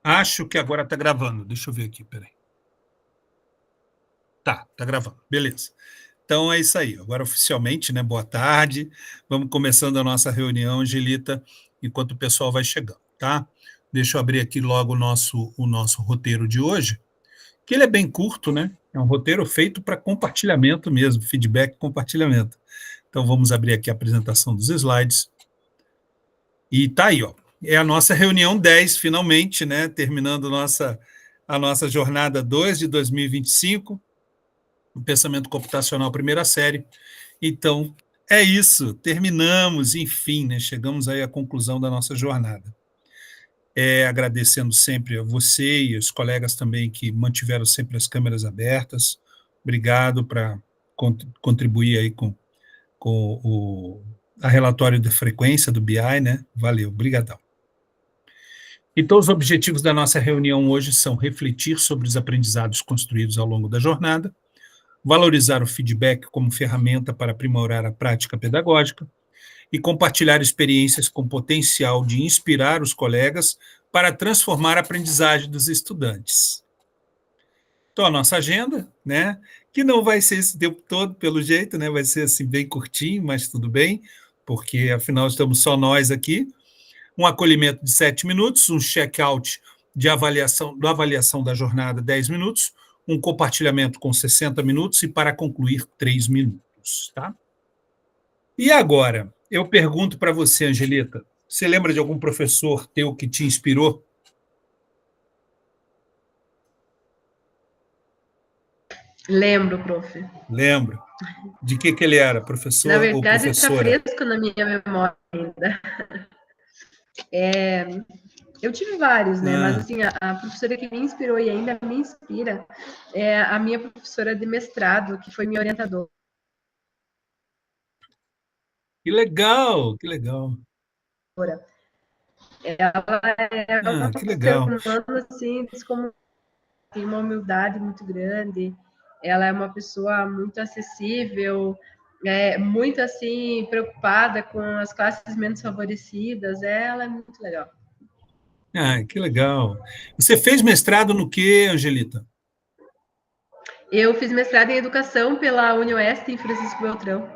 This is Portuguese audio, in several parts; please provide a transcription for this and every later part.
Acho que agora está gravando. Deixa eu ver aqui, peraí. Tá gravando. Beleza. Então é isso aí. Agora oficialmente, né? Boa tarde. Vamos começando a nossa reunião, Angelita, enquanto o pessoal vai chegando, tá? Deixa eu abrir aqui logo o nosso roteiro de hoje, que ele é bem curto, né? É um roteiro feito para compartilhamento mesmo, feedback e compartilhamento. Então vamos abrir aqui a apresentação dos slides. E tá aí, ó. É a nossa reunião 10, finalmente, né? Terminando a nossa jornada 2 de 2025, o pensamento computacional primeira série. Então, é isso, terminamos, enfim, né? Chegamos aí à conclusão da nossa jornada. Agradecendo sempre a você e os colegas também que mantiveram sempre as câmeras abertas. Obrigado para contribuir aí com a relatório de frequência do BI, né? Valeu, brigadão. Então, os objetivos da nossa reunião hoje são refletir sobre os aprendizados construídos ao longo da jornada, valorizar o feedback como ferramenta para aprimorar a prática pedagógica e compartilhar experiências com potencial de inspirar os colegas para transformar a aprendizagem dos estudantes. Então, a nossa agenda, né, que não vai ser esse tempo todo, pelo jeito, né, vai ser assim bem curtinho, mas tudo bem, porque afinal estamos só nós aqui. Um acolhimento de 7 minutos, um check-out de avaliação da jornada 10 minutos, um compartilhamento com 60 minutos e, para concluir, 3 minutos. Tá? E agora, eu pergunto para você, Angelita, você lembra de algum professor teu que te inspirou? Lembro, prof. Lembro. De que ele era, professor ou professora? Na verdade, está fresco na minha memória ainda. Eu tive vários, né? Mas assim, a professora que me inspirou e ainda me inspira é a minha professora de mestrado, que foi minha orientadora. Que legal, que legal. Ela é uma que legal. Ser humano, assim, como tem uma humildade muito grande. Ela é uma pessoa muito acessível, muito assim preocupada com as classes menos favorecidas. Ela é muito legal. Que legal. Você fez mestrado no quê, Angelita? Eu fiz mestrado em educação pela UniOeste em Francisco Beltrão.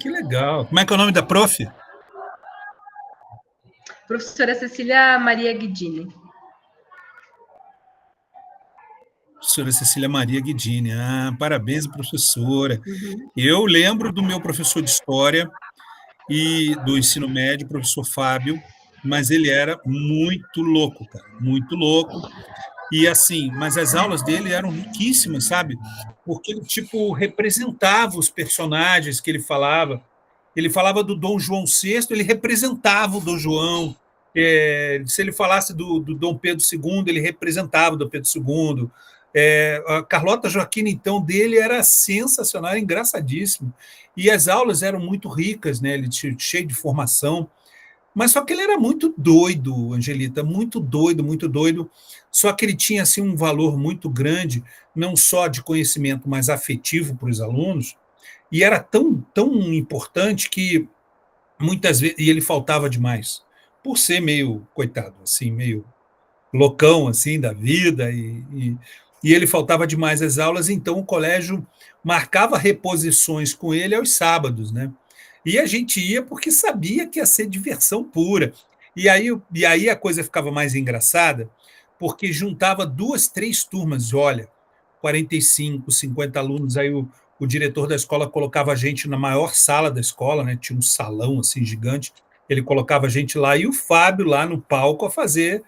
Que legal. Como é que é o nome da prof? Professora Cecília Maria Guidini. Professora Cecília Maria Guidini. Parabéns, professora. Uhum. Eu lembro do meu professor de História e do ensino médio, professor Fábio, mas ele era muito louco, cara, muito louco. E assim, mas as aulas dele eram riquíssimas, sabe? Porque ele, tipo, representava os personagens que ele falava. Ele falava do Dom João VI, ele representava o Dom João. Se ele falasse do Dom Pedro II, ele representava o Dom Pedro II. A Carlota Joaquina, então, dele era sensacional, era engraçadíssimo. E as aulas eram muito ricas, né? Ele tinha cheio de formação. Mas só que ele era muito doido, Angelita, muito doido. Só que ele tinha assim, um valor muito grande, não só de conhecimento, mas afetivo para os alunos. E era tão importante que muitas vezes... E ele faltava demais, por ser meio, coitado, assim, meio loucão assim, da vida. E ele faltava demais às aulas, então o colégio marcava reposições com ele aos sábados, né? E a gente ia porque sabia que ia ser diversão pura. E aí a coisa ficava mais engraçada, porque juntava 2, 3 turmas, olha, 45, 50 alunos, aí o diretor da escola colocava a gente na maior sala da escola, né? Tinha um salão assim gigante, ele colocava a gente lá e o Fábio lá no palco a fazer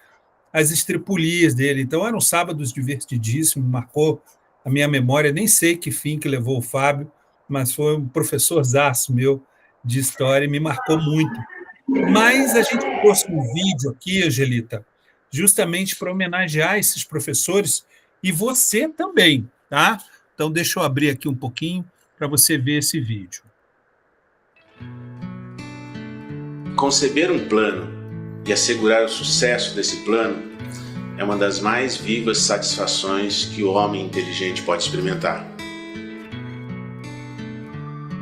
as estripulias dele. Então eram sábados divertidíssimos, marcou a minha memória, nem sei que fim que levou o Fábio, mas foi um professorzaço meu de história e me marcou muito. Mas a gente trouxe um vídeo aqui, Angelita, justamente para homenagear esses professores e você também, tá? Então deixa eu abrir aqui um pouquinho para você ver esse vídeo. Conceber um plano e assegurar o sucesso desse plano é uma das mais vivas satisfações que o homem inteligente pode experimentar.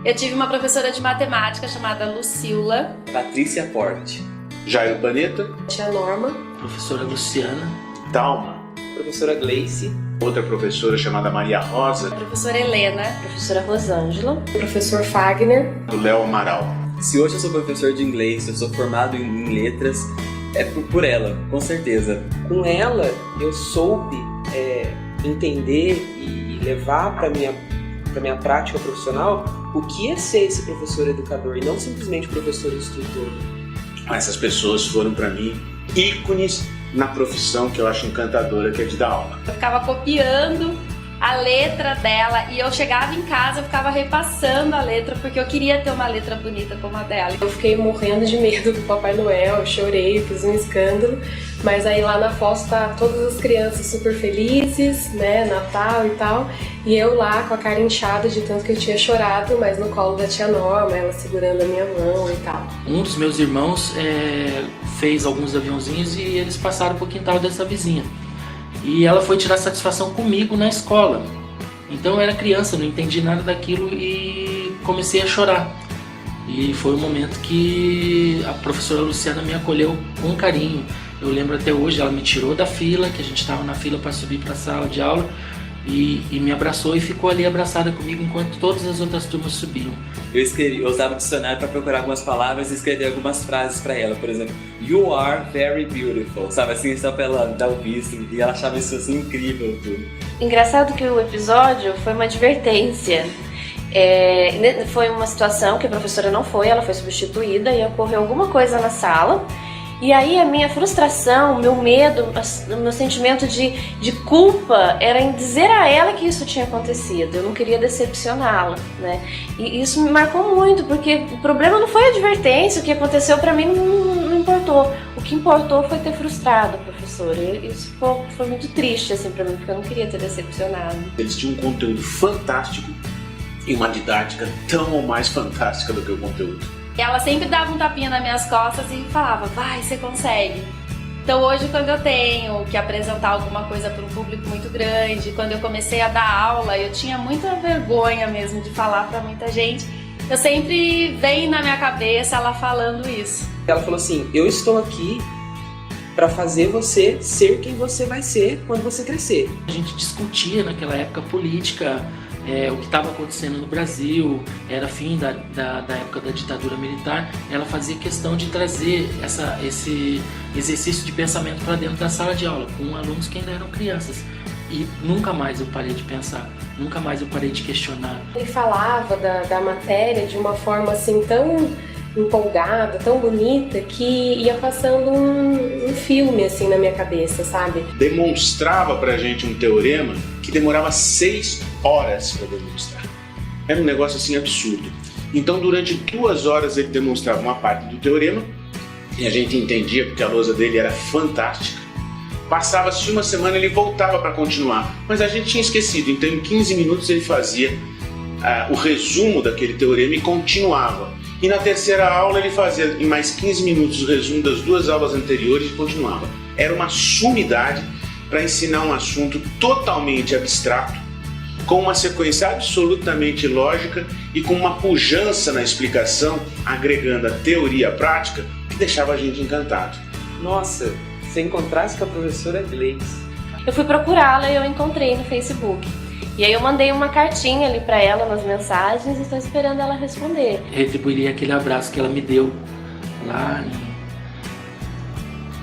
Eu tive uma professora de matemática chamada Lucila, Patrícia Porte, Jairo Panetta, Tia Norma, Professora Luciana. Dalma. Professora Gleice. Outra professora chamada Maria Rosa. Professora Helena. Professora Rosângela. Professor Fagner. Do Léo Amaral. Se hoje eu sou professor de inglês, se eu sou formado em letras, é por ela, com certeza. Com ela, eu soube entender e levar para minha prática profissional o que é ser esse professor educador e não simplesmente professor instrutor. Essas pessoas foram para mim ícones na profissão que eu acho encantadora, que é de dar aula. Eu ficava copiando a letra dela e eu chegava em casa, eu ficava repassando a letra porque eu queria ter uma letra bonita como a dela. Eu fiquei morrendo de medo do Papai Noel, eu chorei, fiz um escândalo, mas aí lá na foto tá todas as crianças super felizes, né, Natal e tal, e eu lá com a cara inchada de tanto que eu tinha chorado, mas no colo da tia Norma, ela segurando a minha mão e tal. Um dos meus irmãos fez alguns aviãozinhos e eles passaram pro quintal dessa vizinha. E ela foi tirar satisfação comigo na escola. Então eu era criança, não entendi nada daquilo e comecei a chorar. E foi um momento que a professora Luciana me acolheu com carinho. Eu lembro até hoje, ela me tirou da fila, que a gente estava na fila para subir para a sala de aula, e me abraçou e ficou ali abraçada comigo enquanto todas as outras turmas subiam. Eu usava o dicionário para procurar algumas palavras e escrever algumas frases para ela. Por exemplo, "You are very beautiful", sabe assim, só para ela dar o visto. E ela achava isso assim incrível tudo. Engraçado que o episódio foi uma advertência. Foi uma situação que a professora não foi, ela foi substituída e ocorreu alguma coisa na sala. E aí a minha frustração, meu medo, o meu sentimento de culpa era em dizer a ela que isso tinha acontecido. Eu não queria decepcioná-la, né? E isso me marcou muito, porque o problema não foi a advertência, o que aconteceu pra mim não importou. O que importou foi ter frustrado a professora. E isso foi muito triste assim pra mim, porque eu não queria ter decepcionado. Eles tinham um conteúdo fantástico e uma didática tão ou mais fantástica do que o conteúdo. Ela sempre dava um tapinha nas minhas costas e falava, vai, você consegue. Então hoje, quando eu tenho que apresentar alguma coisa para um público muito grande, quando eu comecei a dar aula, eu tinha muita vergonha mesmo de falar para muita gente. Eu sempre vem na minha cabeça ela falando isso. Ela falou assim, eu estou aqui para fazer você ser quem você vai ser quando você crescer. A gente discutia naquela época política, o que estava acontecendo no Brasil, era fim da época da ditadura militar. Ela fazia questão de trazer esse exercício de pensamento para dentro da sala de aula, com alunos que ainda eram crianças. E nunca mais eu parei de pensar, nunca mais eu parei de questionar. Ele falava da matéria de uma forma assim tão empolgada, tão bonita, que ia passando um filme assim na minha cabeça, sabe? Demonstrava pra gente um teorema que demorava 6 horas para demonstrar. Era um negócio assim absurdo. Então durante 2 horas ele demonstrava uma parte do teorema e a gente entendia porque a lousa dele era fantástica. Passava-se uma semana, ele voltava para continuar, mas a gente tinha esquecido. Então em 15 minutos ele fazia o resumo daquele teorema e continuava. E na terceira aula ele fazia em mais 15 minutos o resumo das 2 aulas anteriores e continuava. Era uma sumidade para ensinar um assunto totalmente abstrato, com uma sequência absolutamente lógica e com uma pujança na explicação, agregando a teoria à prática, que deixava a gente encantado. Nossa, se encontrasse com a professora Gleice. Eu fui procurá-la e eu encontrei no Facebook. E aí eu mandei uma cartinha ali pra ela nas mensagens e estou esperando ela responder. Retribuiria aquele abraço que ela me deu lá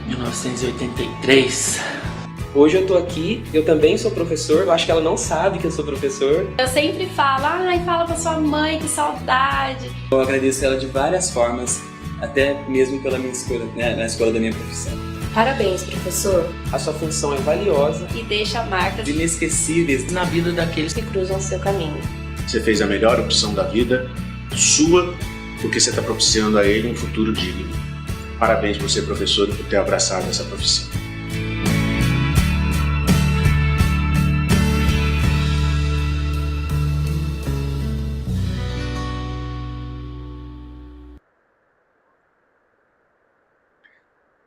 em 1983. Hoje eu tô aqui, eu também sou professor, eu acho que ela não sabe que eu sou professor. Eu sempre falo, fala pra sua mãe, que saudade. Eu agradeço ela de várias formas, até mesmo pela minha escolha, né, na escolha da minha profissão. Parabéns, professor. A sua função é valiosa E deixa marcas inesquecíveis Na vida daqueles Que cruzam seu caminho. Você fez a melhor opção da vida, sua, porque você está propiciando a ele um futuro digno. Parabéns por ser professor e por ter abraçado essa profissão.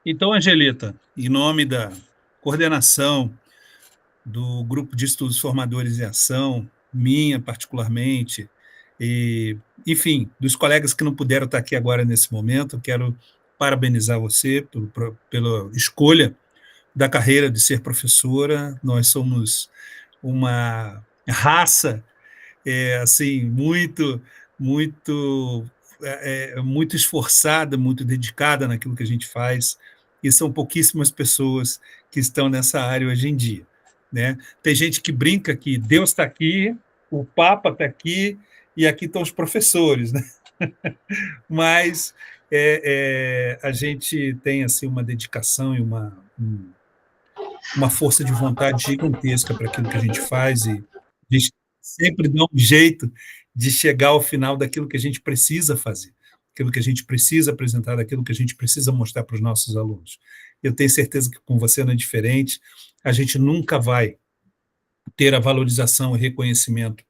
Então, Angelita, em nome da coordenação do Grupo de Estudos Formadores em Ação, minha particularmente, e, enfim, dos colegas que não puderam estar aqui agora nesse momento, quero parabenizar você pela escolha da carreira de ser professora. Nós somos uma raça assim muito esforçada, muito dedicada naquilo que a gente faz, e são pouquíssimas pessoas que estão nessa área hoje em dia, né? Tem gente que brinca que Deus está aqui, o Papa está aqui, e aqui estão os professores, né? Mas a gente tem assim uma dedicação e uma força de vontade gigantesca para aquilo que a gente faz, e a gente sempre dá um jeito de chegar ao final daquilo que a gente precisa fazer, aquilo que a gente precisa apresentar, daquilo que a gente precisa mostrar para os nossos alunos. Eu tenho certeza que com você não é diferente, a gente nunca vai ter a valorização e reconhecimento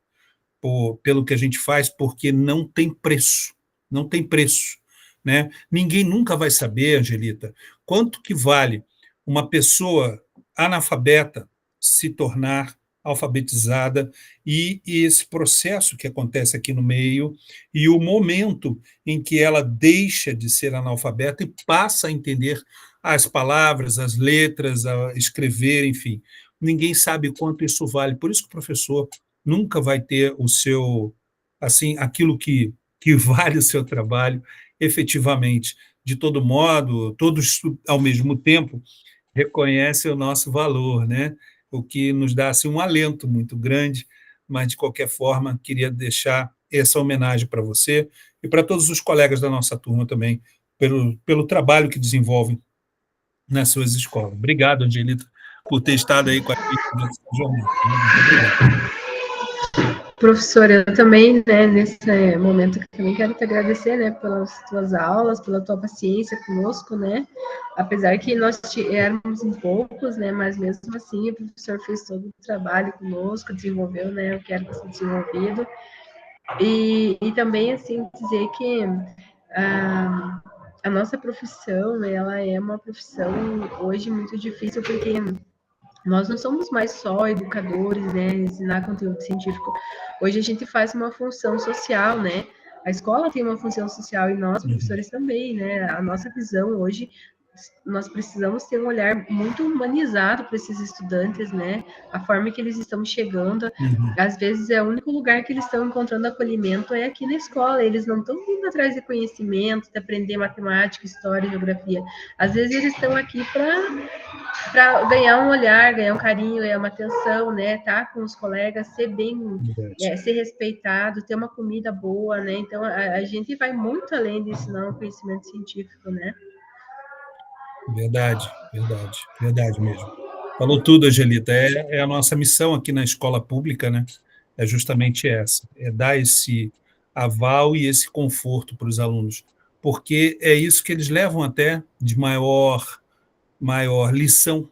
pelo que a gente faz, porque não tem preço, não tem preço, né? Ninguém nunca vai saber, Angelita, quanto que vale uma pessoa analfabeta se tornar alfabetizada, e esse processo que acontece aqui no meio, e o momento em que ela deixa de ser analfabeta e passa a entender as palavras, as letras, a escrever, enfim. Ninguém sabe quanto isso vale. Por isso que o professor nunca vai ter o seu, assim, aquilo que vale o seu trabalho, efetivamente. De todo modo, todos, ao mesmo tempo, reconhecem o nosso valor, né? O que nos dá assim, um alento muito grande, mas, de qualquer forma, queria deixar essa homenagem para você e para todos os colegas da nossa turma também, pelo trabalho que desenvolvem nas suas escolas. Obrigado, Angelita, por ter estado aí com a gente nessa jornada. Muito obrigado. Professora, eu também, né, nesse momento, também quero te agradecer, né, pelas tuas aulas, pela tua paciência conosco, né, apesar que nós éramos em poucos, né, mas mesmo assim o professor fez todo o trabalho conosco, desenvolveu, né, o que era para ser desenvolvido, e também, assim, dizer que a nossa profissão, né, ela é uma profissão hoje muito difícil, porque nós não somos mais só educadores, né, ensinar conteúdo científico. Hoje a gente faz uma função social, né? A escola tem uma função social e nós, professores, também, né? A nossa visão hoje, nós precisamos ter um olhar muito humanizado para esses estudantes, né? A forma que eles estão chegando, às vezes é o único lugar que eles estão encontrando acolhimento é aqui na escola. Eles não estão vindo atrás de conhecimento, de aprender matemática, história, geografia. Às vezes eles estão aqui para ganhar um olhar, ganhar um carinho, ganhar uma atenção, né? Tá com os colegas, ser bem, ser respeitado, ter uma comida boa, né? Então a gente vai muito além de ensinar um conhecimento científico, né? Verdade, verdade, verdade mesmo. Falou tudo, Angelita. É a nossa missão aqui na escola pública, né? É justamente essa, é dar esse aval e esse conforto para os alunos, porque é isso que eles levam até de maior lição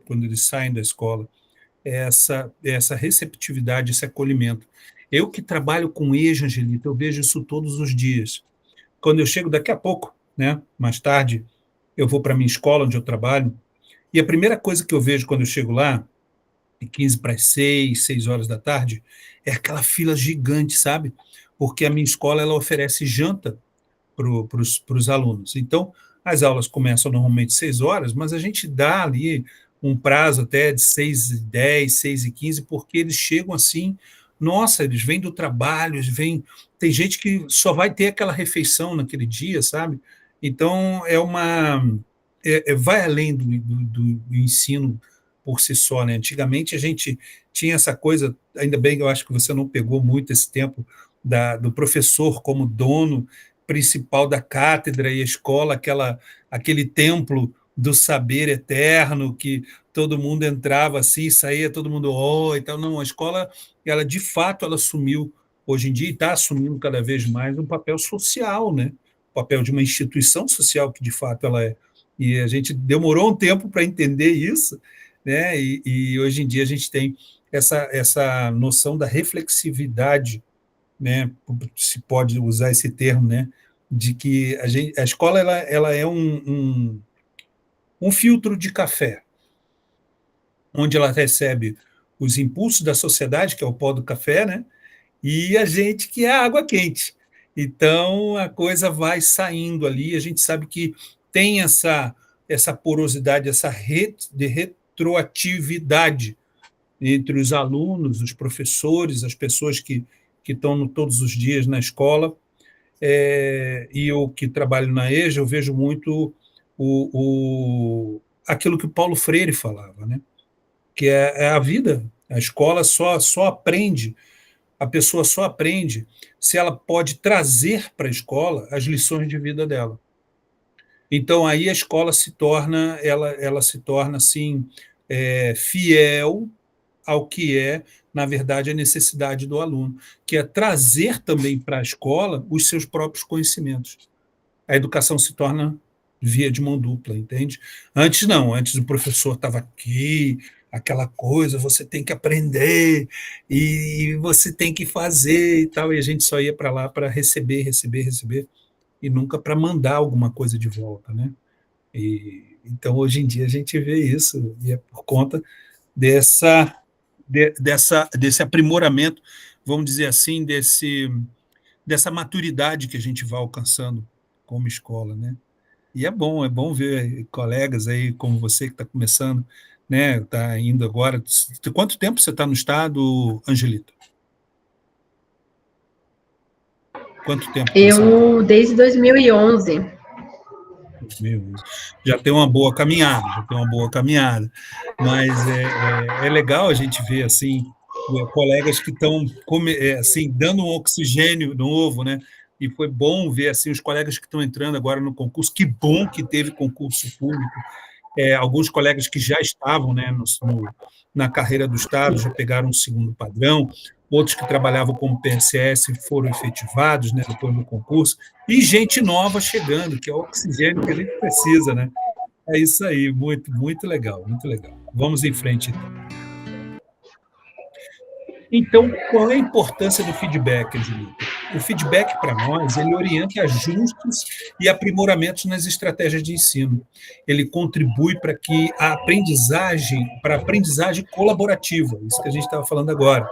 quando eles saem da escola, é essa receptividade, esse acolhimento. Eu que trabalho com EJA, Angelita, eu vejo isso todos os dias. Quando eu chego daqui a pouco, né, mais tarde, eu vou para a minha escola, onde eu trabalho, e a primeira coisa que eu vejo quando eu chego lá, 15 para as 6 horas da tarde, é aquela fila gigante, sabe? Porque a minha escola ela oferece janta para os alunos. Então, as aulas começam normalmente 6 horas, mas a gente dá ali um prazo até de 6h10, 6h15, porque eles chegam assim, nossa, eles vêm do trabalho, tem gente que só vai ter aquela refeição naquele dia, sabe? Então, vai além do ensino por si só, né? Antigamente a gente tinha essa coisa, ainda bem que eu acho que você não pegou muito esse tempo do professor como dono principal da cátedra e a escola, aquele templo do saber eterno, que todo mundo entrava assim, saía todo mundo, e tal. Não, a escola, ela de fato, ela assumiu, hoje em dia, e está assumindo cada vez mais um papel social, né? O papel de uma instituição social que de fato ela é. E a gente demorou um tempo para entender isso, né? E hoje em dia a gente tem essa noção da reflexividade, né? Se pode usar esse termo, né? De que a escola ela é um filtro de café, onde ela recebe os impulsos da sociedade, que é o pó do café, né? E a gente que é a água quente. Então, a coisa vai saindo ali, a gente sabe que tem essa porosidade, essa de retroatividade entre os alunos, os professores, as pessoas que estão todos os dias na escola. E eu que trabalho na EJA, eu vejo muito aquilo que o Paulo Freire falava, né? Que é a vida. A escola só aprende, a pessoa só aprende se ela pode trazer para a escola as lições de vida dela. Então, aí a escola ela se torna assim, fiel ao que é, na verdade, a necessidade do aluno, que é trazer também para a escola os seus próprios conhecimentos. A educação se torna via de mão dupla, entende? Antes não, antes o professor estava aqui, aquela coisa, você tem que aprender, e você tem que fazer, e tal, e a gente só ia para lá para receber, e nunca para mandar alguma coisa de volta, né? Então, hoje em dia, a gente vê isso, e é por conta desse aprimoramento, vamos dizer assim, dessa maturidade que a gente vai alcançando como escola, né? E é bom ver colegas aí como você que está começando, né? Está indo agora. Quanto tempo você está no estado, Angelita? Quanto tempo? Eu, desde 2011. Já tem uma boa caminhada, mas é legal a gente ver assim colegas que estão assim dando um oxigênio novo, né? E foi bom ver assim os colegas que estão entrando agora no concurso. Que bom que teve concurso público. Alguns colegas que já estavam, né, na carreira do Estado já pegaram um segundo padrão, outros que trabalhavam como PSS foram efetivados, né, depois do concurso, e gente nova chegando, que é o oxigênio que a gente precisa, né? É isso aí, muito, muito legal, muito legal. Vamos em frente, então. Então, qual é a importância do feedback, Angelita? O feedback, para nós, ele orienta ajustes e aprimoramentos nas estratégias de ensino. Ele contribui para a aprendizagem colaborativa, isso que a gente estava falando agora.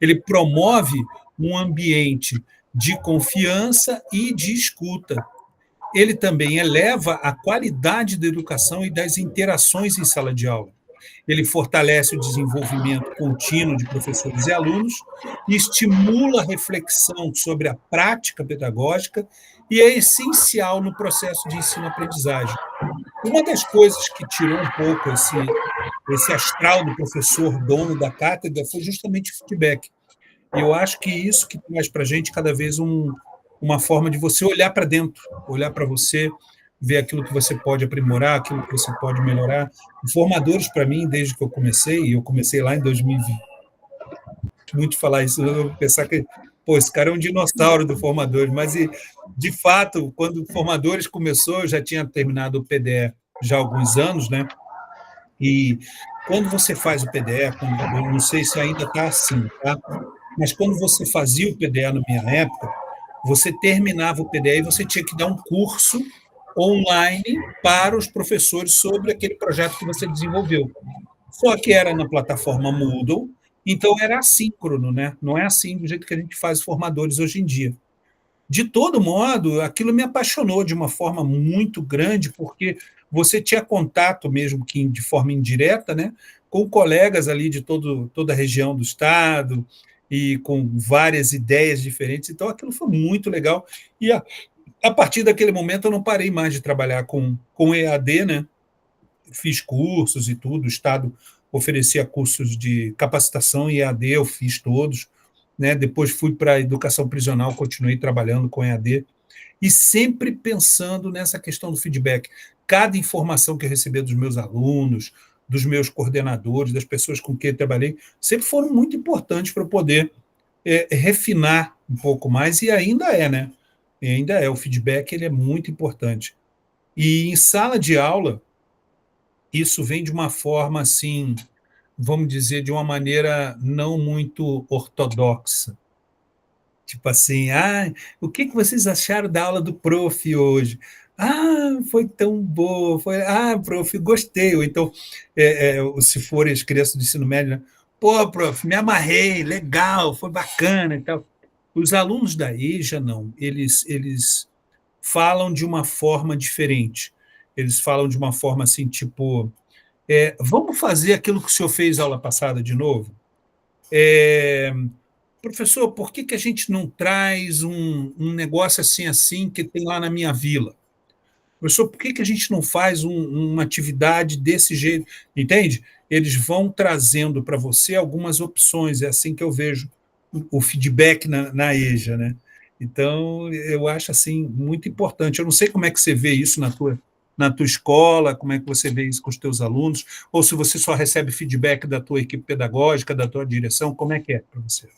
Ele promove um ambiente de confiança e de escuta. Ele também eleva a qualidade da educação e das interações em sala de aula. Ele fortalece o desenvolvimento contínuo de professores e alunos, estimula a reflexão sobre a prática pedagógica e é essencial no processo de ensino-aprendizagem. Uma das coisas que tirou um pouco esse astral do professor dono da cátedra foi justamente o feedback. E eu acho que isso que traz para a gente cada vez uma forma de você olhar para dentro, olhar para você, ver aquilo que você pode aprimorar, aquilo que você pode melhorar. Formadores, para mim, desde que eu comecei lá em 2020, muito falar isso, eu vou pensar que, esse cara é um dinossauro do formadores, mas, de fato, quando o Formadores começou, eu já tinha terminado o PDE já há alguns anos, né? E quando você faz o PDE, eu não sei se ainda está assim, tá? Mas quando você fazia o PDE na minha época, você terminava o PDE e você tinha que dar um curso online para os professores sobre aquele projeto que você desenvolveu. Só que era na plataforma Moodle, então era assíncrono, né? Não é assim do jeito que a gente faz formadores hoje em dia. De todo modo, aquilo me apaixonou de uma forma muito grande, porque você tinha contato, mesmo que de forma indireta, né, com colegas ali de toda a região do estado e com várias ideias diferentes. Então, aquilo foi muito legal. E a partir daquele momento, eu não parei mais de trabalhar com EAD, né? Fiz cursos e tudo, o Estado oferecia cursos de capacitação em EAD, eu fiz todos, né? Depois fui para a educação prisional, continuei trabalhando com EAD, e sempre pensando nessa questão do feedback. Cada informação que eu recebia dos meus alunos, dos meus coordenadores, das pessoas com quem eu trabalhei, sempre foram muito importantes para eu poder refinar um pouco mais, e ainda é, né? O feedback ele é muito importante. E em sala de aula, isso vem de uma forma, assim, vamos dizer, de uma maneira não muito ortodoxa. Tipo assim, o que vocês acharam da aula do prof hoje? Foi tão boa. Prof, gostei. Ou então, se forem as crianças do ensino médio, né? Pô, prof, me amarrei, legal, foi bacana e tal. Os alunos da EJA, não, eles falam de uma forma diferente. eles falam de uma forma assim, tipo, vamos fazer aquilo que o senhor fez aula passada de novo? Professor, por que a gente não traz um negócio assim que tem lá na minha vila? Professor, por que a gente não faz uma atividade desse jeito? Entende? Eles vão trazendo para você algumas opções, é assim que eu vejo o feedback na EJA, né? Então, eu acho assim muito importante. Eu não sei como é que você vê isso na tua escola, como é que você vê isso com os teus alunos, ou se você só recebe feedback da tua equipe pedagógica, da tua direção, como é que é para você?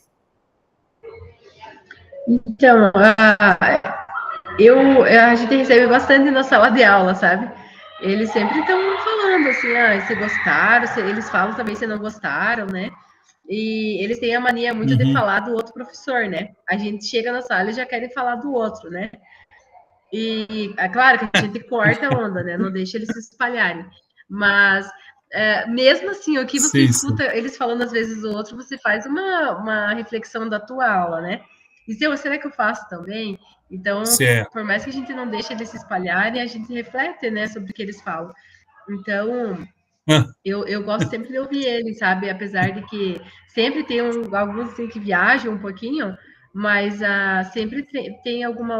Então, a gente recebe bastante na sala de aula, sabe? Eles sempre estão falando assim, se gostaram, eles falam também se não gostaram, né? E eles têm a mania muito de falar do outro professor, né? A gente chega na sala e já querem falar do outro, né? E é claro que a gente corta a onda, né? Não deixa eles se espalharem. Mas, mesmo assim, o que você escuta eles falando às vezes do outro, você faz uma reflexão da tua aula, né? E será que eu faço também? Então, por mais que a gente não deixe eles se espalharem, a gente reflete, né, sobre o que eles falam. Então, eu gosto sempre de ouvir eles, sabe? Apesar de que sempre tem alguns assim, que viajam um pouquinho, mas sempre tem alguma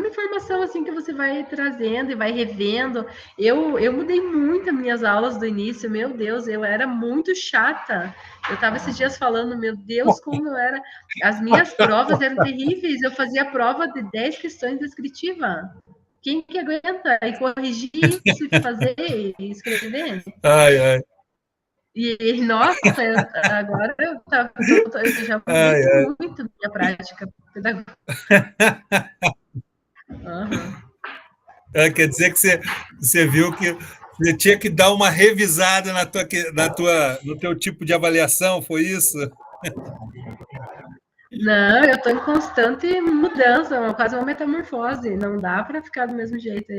informação assim que você vai trazendo e vai revendo. Eu mudei muito as minhas aulas do início, meu Deus, eu era muito chata. Eu estava esses dias falando, meu Deus, como eu era. As minhas provas eram terríveis. Eu fazia prova de 10 questões descritivas. Quem que aguenta? E corrigir isso, e fazer, e escrever? E nossa, agora eu já mudei muito minha prática pedagógica. Quer dizer que você viu que você tinha que dar uma revisada no teu tipo de avaliação, foi isso? Não, eu estou em constante mudança, quase uma metamorfose. Não dá para ficar do mesmo jeito.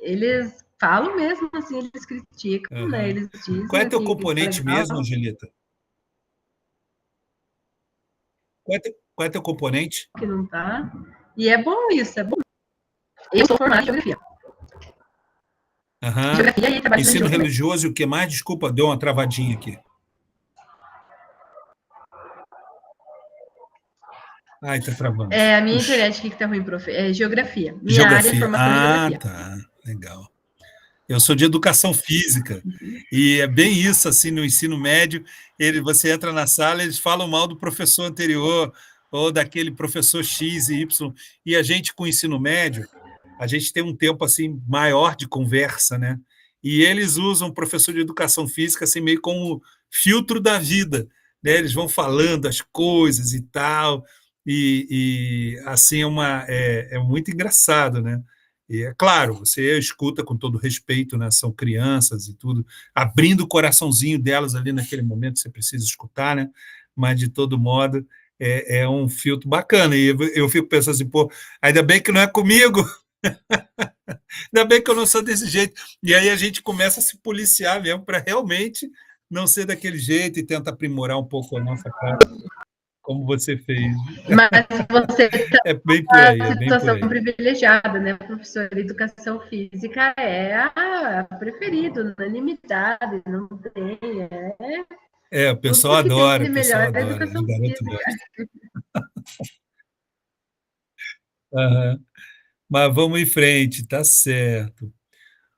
Eles falam mesmo assim, eles criticam, né? Eles dizem. Qual é teu componente mesmo, Angelita? Qual é teu componente? Que não tá. E é bom isso, é bom. Eu sou formada em geografia. Geografia e trabalho ensino religioso e o que mais? Desculpa, deu uma travadinha aqui. Tá travando. A minha internet aqui que tá ruim, prof. É geografia. Minha área é formação em geografia. Tá. Legal. Eu sou de educação física, e é bem isso, assim, no ensino médio, você entra na sala, eles falam mal do professor anterior, ou daquele professor X e Y, e a gente, com o ensino médio, a gente tem um tempo, assim, maior de conversa, né? E eles usam o professor de educação física, assim, meio como filtro da vida, né? Eles vão falando as coisas e tal, e assim, é muito engraçado, né? E é claro, você escuta com todo respeito, né? São crianças e tudo, abrindo o coraçãozinho delas ali naquele momento, você precisa escutar, né? Mas, de todo modo, é um filtro bacana. E eu fico pensando assim, pô, ainda bem que não é comigo, ainda bem que eu não sou desse jeito. E aí a gente começa a se policiar mesmo para realmente não ser daquele jeito e tenta aprimorar um pouco a nossa cara, como você fez. Mas você é bem por aí, é bem situação privilegiada, né? Professor de educação física é a preferida, unanimidade, não tem. O pessoal adora, o pessoal adora. O garoto gosta. Mas vamos em frente, tá certo.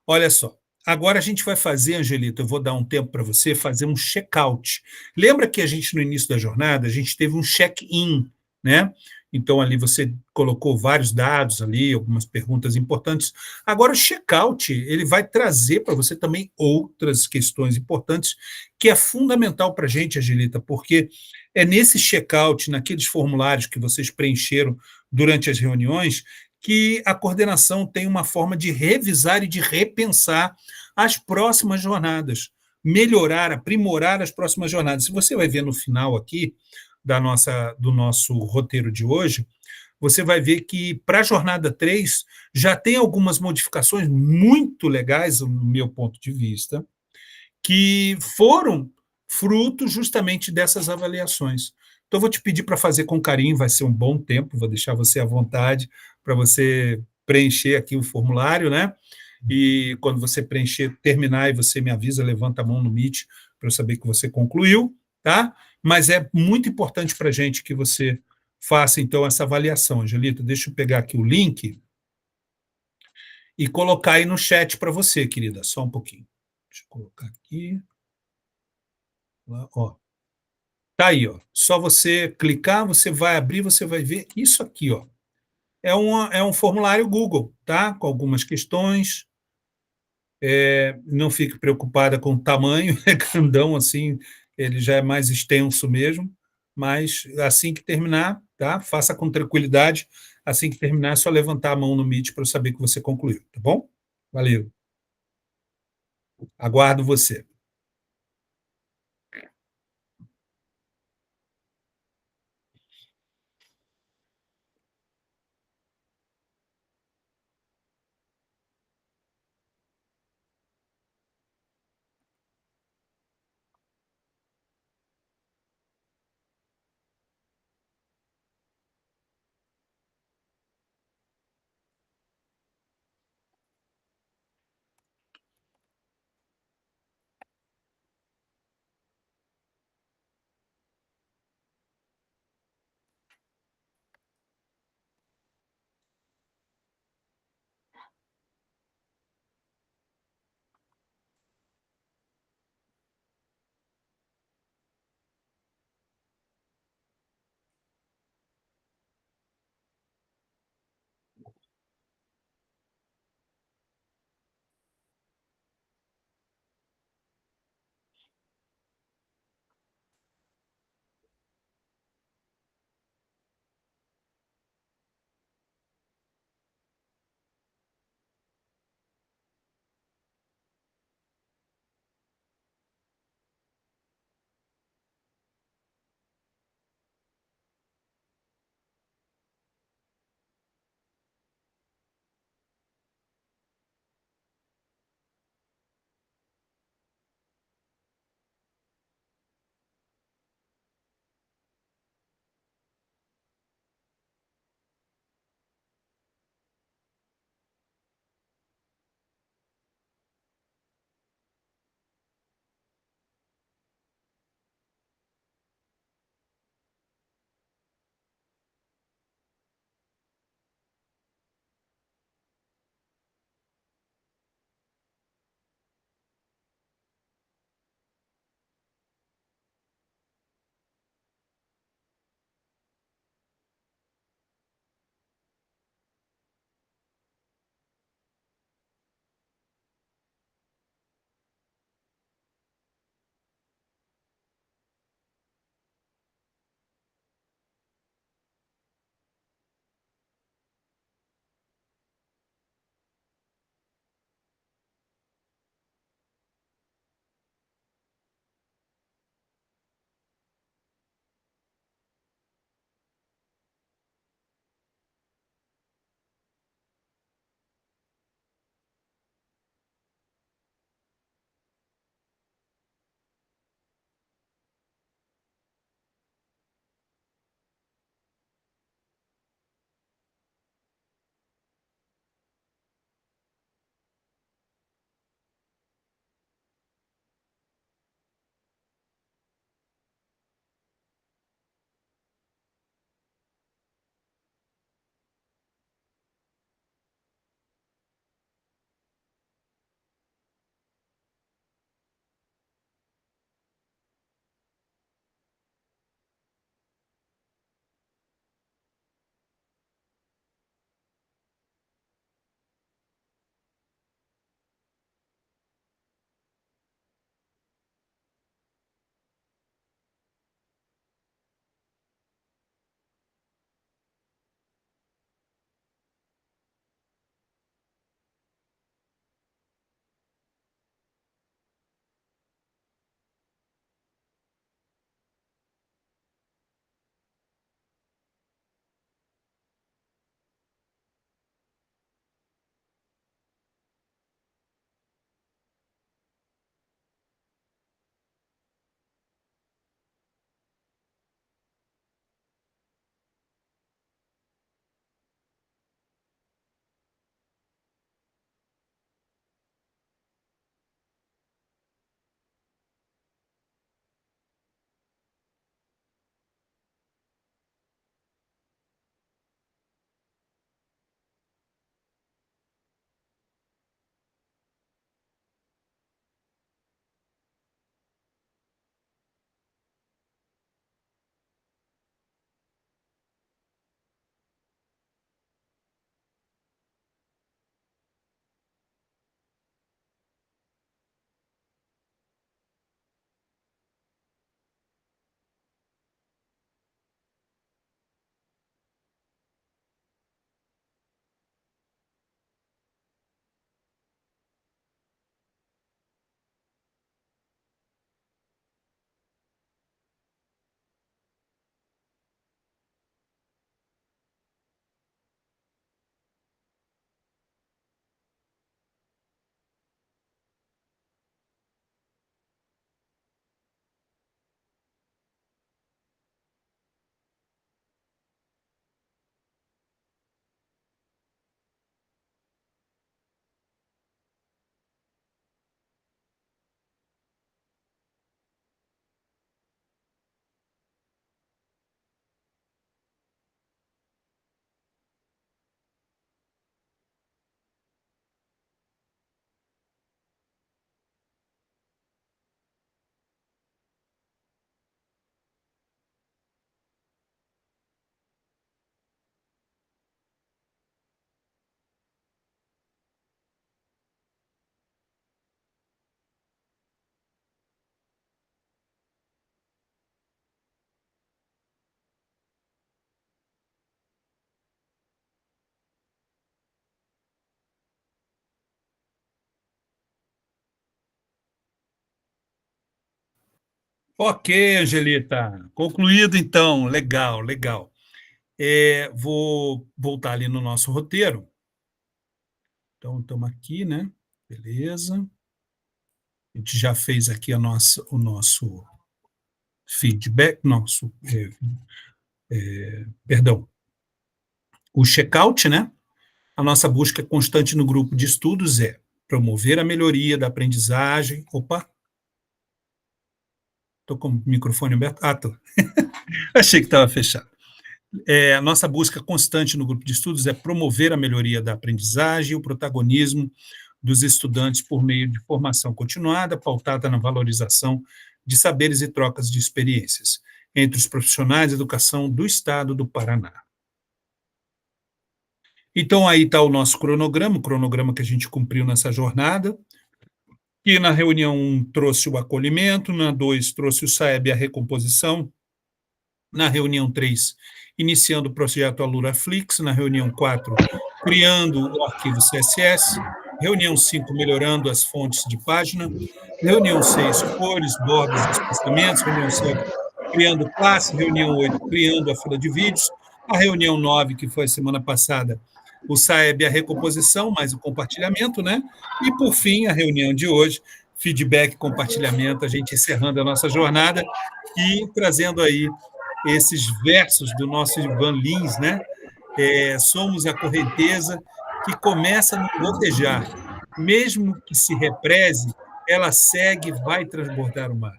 Olha só, agora a gente vai fazer, Angelita, eu vou dar um tempo para você fazer um check-out. Lembra que a gente, no início da jornada, a gente teve um check-in, né? Então, ali você colocou vários dados ali, algumas perguntas importantes. Agora, o check-out, ele vai trazer para você também outras questões importantes, que é fundamental para a gente, Angelita, porque é nesse check-out, naqueles formulários que vocês preencheram durante as reuniões, que a coordenação tem uma forma de revisar e de repensar as próximas jornadas, melhorar, aprimorar as próximas jornadas. Se você vai ver no final aqui do nosso roteiro de hoje, você vai ver que para a jornada 3 já tem algumas modificações muito legais, no meu ponto de vista, que foram fruto justamente dessas avaliações. Então, eu vou te pedir para fazer com carinho, vai ser um bom tempo, vou deixar você à vontade para você preencher aqui o formulário, né? E quando você preencher, terminar, e você me avisa, levanta a mão no Meet para eu saber que você concluiu, tá? Mas é muito importante para a gente que você faça, então, essa avaliação. Angelita, deixa eu pegar aqui o link e colocar aí no chat para você, querida. Só um pouquinho. Deixa eu colocar aqui. Ó. Tá aí, ó. Só você clicar, você vai abrir, você vai ver isso aqui, ó. É um formulário Google, tá? Com algumas questões. Não fique preocupada com o tamanho, é grandão assim, ele já é mais extenso mesmo, mas assim que terminar, tá? Faça com tranquilidade. Assim que terminar, é só levantar a mão no Meet para eu saber que você concluiu, tá bom? Valeu. Aguardo você. Ok, Angelita. Concluído, então. Legal, legal. Vou voltar ali no nosso roteiro. Então, estamos aqui, né? Beleza. A gente já fez aqui o nosso feedback, perdão, o check-out, né? A nossa busca constante no grupo de estudos é promover a melhoria da aprendizagem. Opa! Estou com o microfone aberto. Ah, tô. Achei que estava fechado. A nossa busca constante no grupo de estudos é promover a melhoria da aprendizagem e o protagonismo dos estudantes por meio de formação continuada, pautada na valorização de saberes e trocas de experiências entre os profissionais de educação do Estado do Paraná. Então, aí está o nosso cronograma, o cronograma que a gente cumpriu nessa jornada, que na reunião 1 trouxe o acolhimento, na 2 trouxe o SAEB e a recomposição, na reunião 3, iniciando o projeto AluraFlix, na reunião 4, criando o arquivo CSS, reunião 5, melhorando as fontes de página, reunião 6, cores, bordas e espaçamentos, reunião 7, criando classe, reunião 8, criando a fila de vídeos, a reunião 9, que foi a semana passada, o SAEB e a recomposição, mais o compartilhamento, né? E, por fim, a reunião de hoje, feedback, compartilhamento, a gente encerrando a nossa jornada e trazendo aí esses versos do nosso Ivan Lins, né? Somos a correnteza que começa a nos gotejar, mesmo que se represe, ela segue e vai transbordar o mar.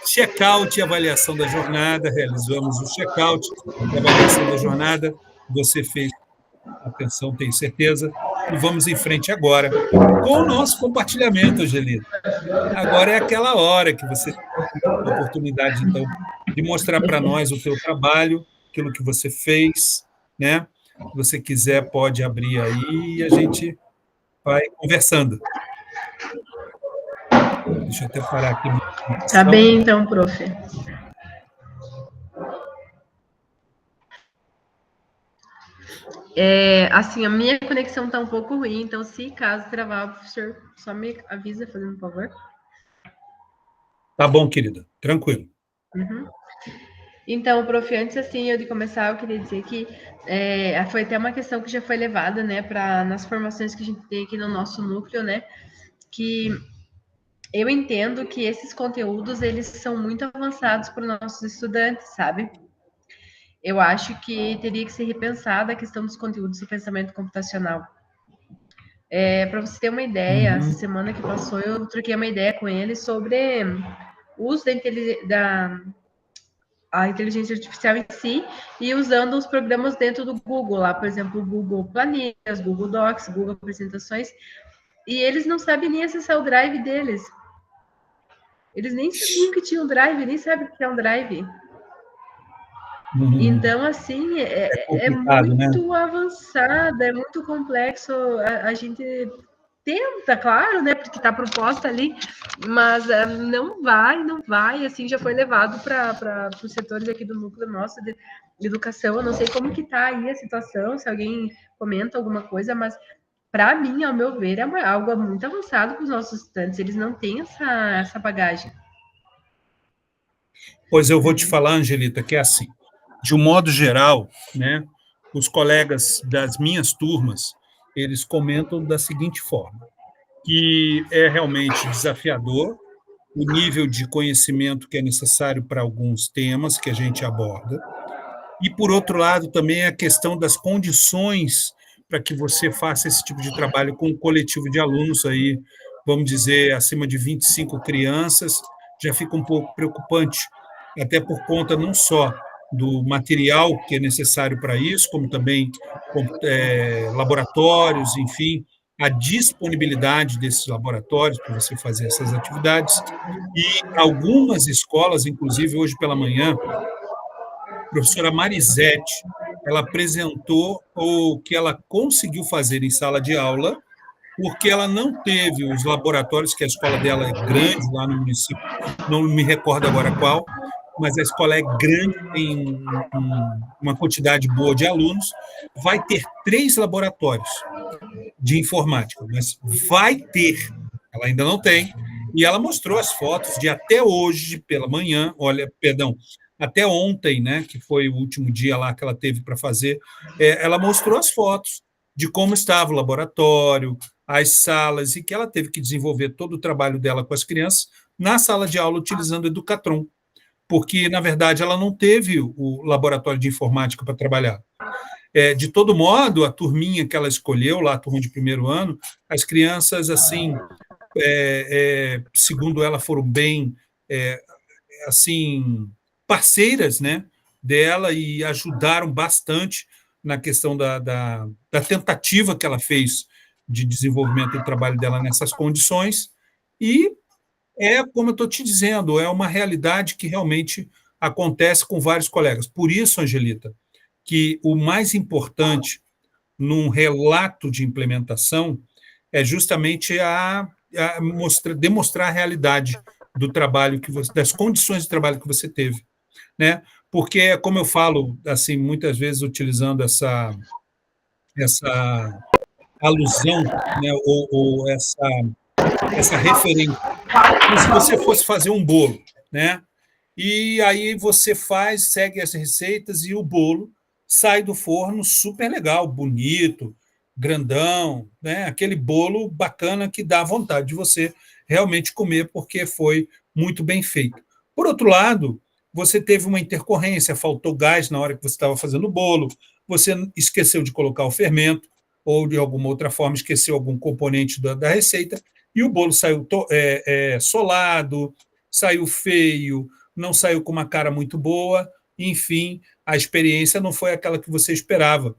Check-out e avaliação da jornada, realizamos o check-out e avaliação da jornada, você fez atenção, tenho certeza, e vamos em frente agora com o nosso compartilhamento, Angelita. Agora é aquela hora que você tem a oportunidade, então, de mostrar para nós o teu trabalho, aquilo que você fez, né? Se você quiser, pode abrir aí e a gente vai conversando. Deixa eu até parar aqui. Tá bem, então, prof. Assim, a minha conexão está um pouco ruim, então, se caso travar, o professor só me avisa, fazendo um favor. Tá bom, querida. Tranquilo. Uhum. Então, prof, antes assim, de começar, eu queria dizer que foi até uma questão que já foi levada, né, nas formações que a gente tem aqui no nosso núcleo, né, que eu entendo que esses conteúdos, eles são muito avançados para os nossos estudantes, sabe? Eu acho que teria que ser repensada a questão dos conteúdos do pensamento computacional. Para você ter uma ideia, essa semana que passou, eu troquei uma ideia com ele sobre o uso a inteligência artificial em si e usando os programas dentro do Google, lá, por exemplo, o Google Planilhas, Google Docs, Google Apresentações, e eles não sabem nem acessar o Drive deles. Eles nem sabiam que tinha um Drive, nem sabem o que é um Drive. Então, assim, é muito, né, avançada, é muito complexo. A gente tenta, claro, né, porque está proposta ali, mas não vai, assim, já foi levado para os setores aqui do núcleo nosso de educação. Eu não sei como que está aí a situação, se alguém comenta alguma coisa, mas para mim, ao meu ver, é algo muito avançado para os nossos estudantes, eles não têm essa bagagem. Pois eu vou te falar, Angelita, que é assim, de um modo geral, né, os colegas das minhas turmas, eles comentam da seguinte forma, que é realmente desafiador o nível de conhecimento que é necessário para alguns temas que a gente aborda, e, por outro lado, também a questão das condições para que você faça esse tipo de trabalho com um coletivo de alunos, aí, vamos dizer, acima de 25 crianças, já fica um pouco preocupante, até por conta não só do material que é necessário para isso, como também laboratórios, enfim, a disponibilidade desses laboratórios para você fazer essas atividades. E algumas escolas, inclusive hoje pela manhã, a professora Marisete, ela apresentou o que ela conseguiu fazer em sala de aula, porque ela não teve os laboratórios, que a escola dela é grande lá no município, não me recordo agora qual, mas a escola é grande, tem uma quantidade boa de alunos, vai ter 3 laboratórios de informática, mas vai ter, ela ainda não tem, E ela mostrou as fotos de até hoje, pela manhã, até ontem, né, que foi o último dia lá que ela teve para fazer, ela mostrou as fotos de como estava o laboratório, as salas, e que ela teve que desenvolver todo o trabalho dela com as crianças na sala de aula utilizando o Educatron, porque, na verdade, ela não teve o laboratório de informática para trabalhar. De todo modo, a turminha que ela escolheu, lá a turma de primeiro ano, as crianças, assim, segundo ela, foram bem assim, parceiras, né, dela, e ajudaram bastante na questão da tentativa que ela fez de desenvolvimento do trabalho dela nessas condições. E como eu estou te dizendo, é uma realidade que realmente acontece com vários colegas. Por isso, Angelita, que o mais importante num relato de implementação é justamente demonstrar a realidade do trabalho das condições de trabalho que você teve, né? Porque, como eu falo, assim, muitas vezes utilizando essa alusão, né, ou essa referência, como se você fosse fazer um bolo, né? E aí você segue as receitas e o bolo sai do forno super legal, bonito, grandão, né? Aquele bolo bacana que dá vontade de você realmente comer porque foi muito bem feito. Por outro lado, você teve uma intercorrência, faltou gás na hora que você estava fazendo o bolo, você esqueceu de colocar o fermento ou, de alguma outra forma, esqueceu algum componente da receita e o bolo saiu solado, saiu feio, não saiu com uma cara muito boa, enfim, a experiência não foi aquela que você esperava.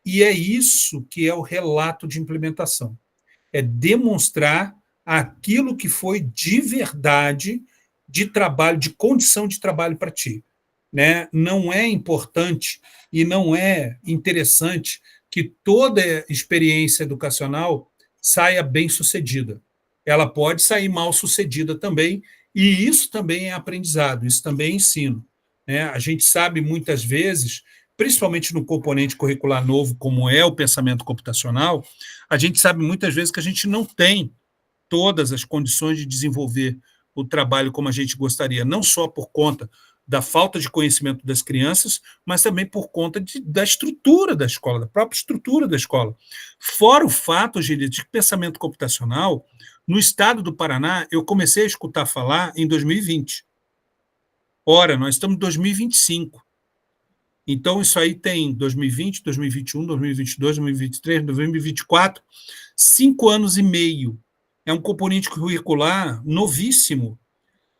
E é isso que é o relato de implementação. É demonstrar aquilo que foi de verdade de trabalho, de condição de trabalho para ti. Né? Não é importante e não é interessante que toda experiência educacional saia bem-sucedida. Ela pode sair mal-sucedida também, e isso também é aprendizado, isso também é ensino. Né? A gente sabe muitas vezes, principalmente no componente curricular novo, como é o pensamento computacional, a gente sabe muitas vezes que a gente não tem todas as condições de desenvolver o trabalho como a gente gostaria, não só por conta da falta de conhecimento das crianças, mas também por conta da estrutura da escola, da própria estrutura da escola. Fora o fato, Gilito, de que pensamento computacional, no estado do Paraná, eu comecei a escutar falar em 2020. Ora, nós estamos em 2025. Então, isso aí tem 2020, 2021, 2022, 2023, 2024, 5 anos e meio. É um componente curricular novíssimo.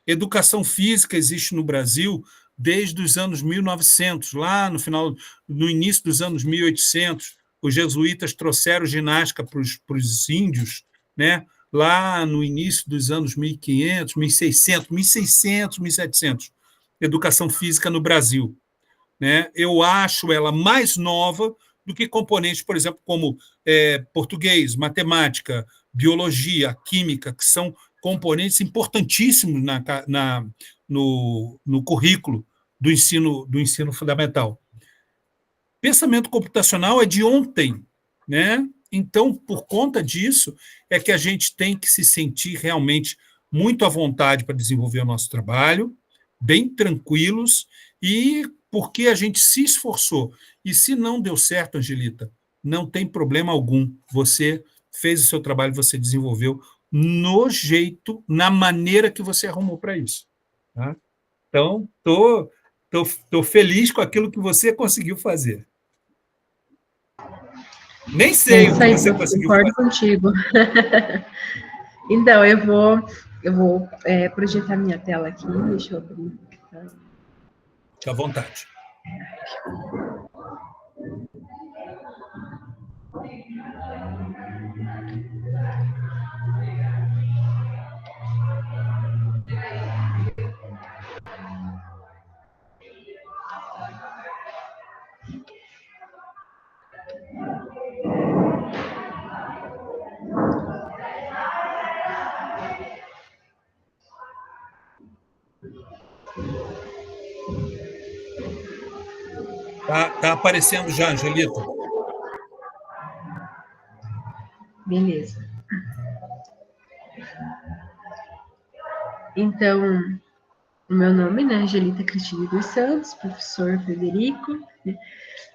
Educação física existe no Brasil desde os anos 1900, lá no início dos anos 1800, os jesuítas trouxeram ginástica para os índios, né? Lá no início dos anos 1500, 1600, 1700, educação física no Brasil. Né? Eu acho ela mais nova do que componentes, por exemplo, como português, matemática, biologia, química, que são componentes importantíssimos no currículo do ensino fundamental. Pensamento computacional é de ontem, né? Então, por conta disso, é que a gente tem que se sentir realmente muito à vontade para desenvolver o nosso trabalho, bem tranquilos, e porque a gente se esforçou. E se não deu certo, Angelita, não tem problema algum. Você fez o seu trabalho, você desenvolveu no jeito, na maneira que você arrumou para isso. Tá? Então, tô feliz com aquilo que você conseguiu fazer. Nem sei o que você conseguiu fazer. Concordo contigo. Então, eu vou projetar minha tela aqui, deixa eu abrir. Fique à vontade. Tá aparecendo já, Angelita. Beleza. Então, o meu nome, né, Angelita Cristina dos Santos, professor Frederico.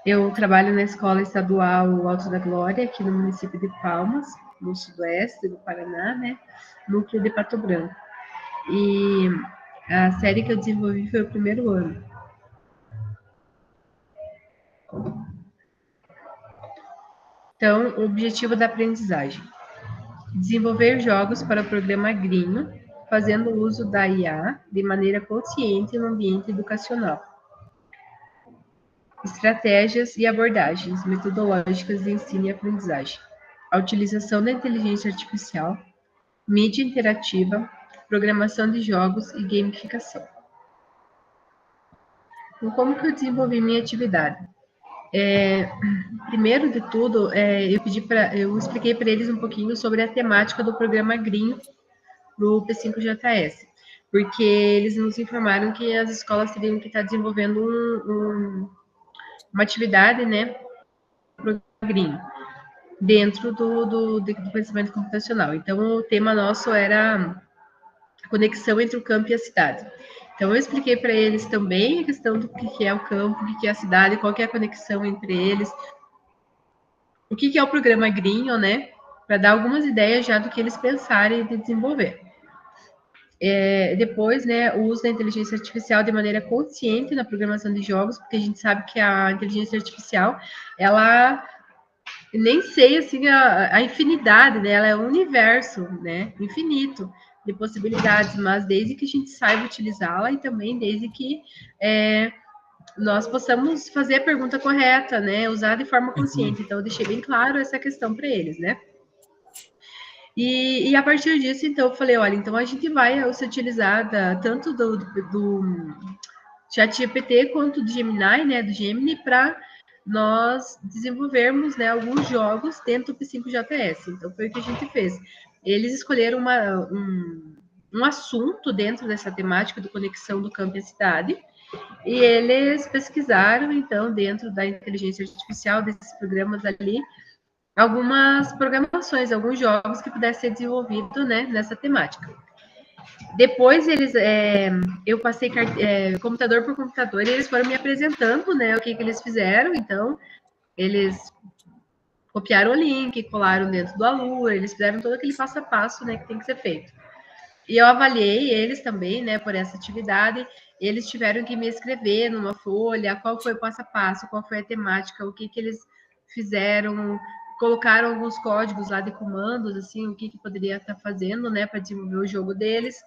Eu trabalho na Escola Estadual Alto da Glória, aqui no município de Palmas, no sudoeste do Paraná, né, núcleo de Pato Branco. E a série que eu desenvolvi foi o primeiro ano. Então, o objetivo da aprendizagem: desenvolver jogos para o programa Grinho, fazendo uso da IA de maneira consciente no ambiente educacional. Estratégias e abordagens metodológicas de ensino e aprendizagem. A utilização da inteligência artificial, mídia interativa, programação de jogos e gamificação. Então, como que eu desenvolvi minha atividade? Primeiro de tudo, eu expliquei para eles um pouquinho sobre a temática do programa Grinho do P5JS, porque eles nos informaram que as escolas teriam que estar desenvolvendo uma atividade, né, programa Grinho, dentro do conhecimento computacional. Então, o tema nosso era a conexão entre o campo e a cidade. Então, eu expliquei para eles também a questão do que é o campo, o que é a cidade, qual que é a conexão entre eles, o que é o programa Grinho, né? Para dar algumas ideias já do que eles pensarem de desenvolver. Depois, né, o uso da inteligência artificial de maneira consciente na programação de jogos, porque a gente sabe que a inteligência artificial, ela nem sei assim a infinidade dela, é um universo, né, infinito de possibilidades, mas desde que a gente saiba utilizá-la e também desde que nós possamos fazer a pergunta correta, né, usar de forma consciente. Então, eu deixei bem claro essa questão para eles, né. E a partir disso, então, eu falei, olha, então a gente vai se utilizar tanto do ChatGPT quanto do Gemini, né, do Gemini, para nós desenvolvermos, né, alguns jogos dentro do P5JS. Então, foi o que a gente fez. Eles escolheram um assunto dentro dessa temática do conexão do campo e a cidade, e eles pesquisaram, então, dentro da inteligência artificial, desses programas ali, algumas programações, alguns jogos que pudessem ser desenvolvidos, né, nessa temática. Depois eu passei computador por computador e eles foram me apresentando, né, o que eles fizeram. Então, eles copiaram o link, colaram dentro do Alura, eles fizeram todo aquele passo a passo, né, que tem que ser feito. E eu avaliei eles também, né, por essa atividade. Eles tiveram que me escrever numa folha qual foi o passo a passo, qual foi a temática, o que eles fizeram, colocaram alguns códigos lá de comandos, assim, o que poderia estar fazendo, né, para desenvolver o jogo deles.